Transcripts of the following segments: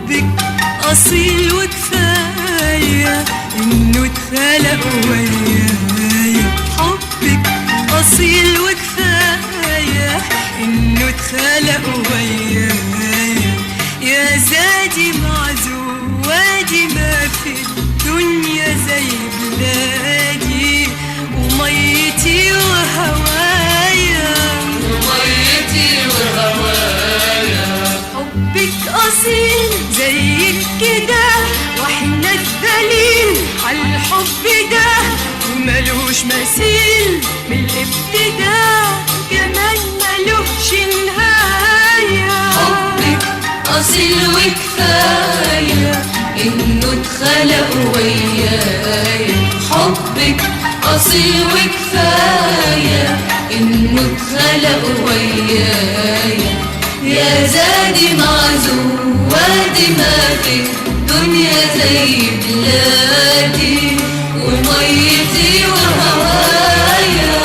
حبك أصيل وكفاية إنه اتخلق ويايا. حبك أصيل وكفاية إنه اتخلق ويايا. يا زادي مع زوادي ما في الدنيا زي بلادي وميتي وهوايا. وميتي وهوايا. حبك أصيل زي كده واحنا الدليل عالحب ده وملوش مثيل من الابتداء كمان ملوش نهاية. حبك أصيل وكفاية إنه اتخلق ويايا. حبك أصيل وكفاية إنه اتخلق ويايا. يا زادي مع زوادي ما في الدنيا زي بلادي وميتي وهوايا.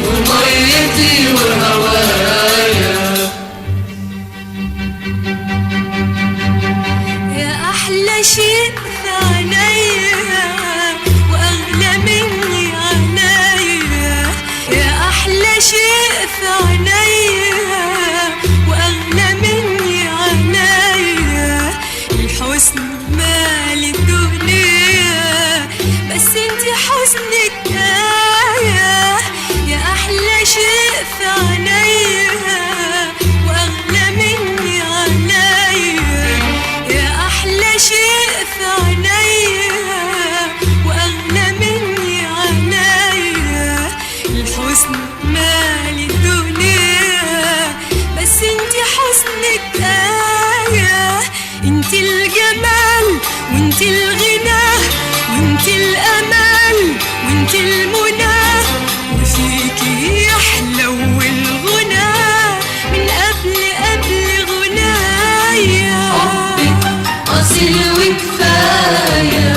وميتي وهوايا. يا أحلى شيء في عينيا وأغلى مني عينيا. يا أحلى شيء في عينيا وأغلى مني عينيا. الحسن مال الدنيا بس انتي حسنك آية. يا أحلى شيء في عينيا وأغلى مني عينيا. يا أحلى شيء في عينيا وأغلى مني عينيا. الحسن مال الدنيا بس انتي حسنك آية. انتي الجمال وانتي الغنى وانتي الأمل وانتي المنى وفيكي يحلو الغنى من قبل غنايا. حبك أصيل وكفاية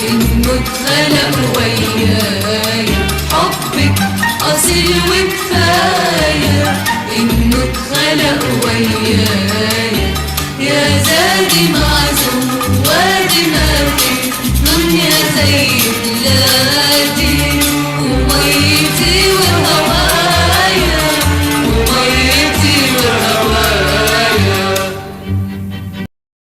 إنه اتخلق ويايا. حبك أصيل وكفاية إنه اتخلق ويايا. يا زادي مع زوادي ما في الدنيا زي بلادي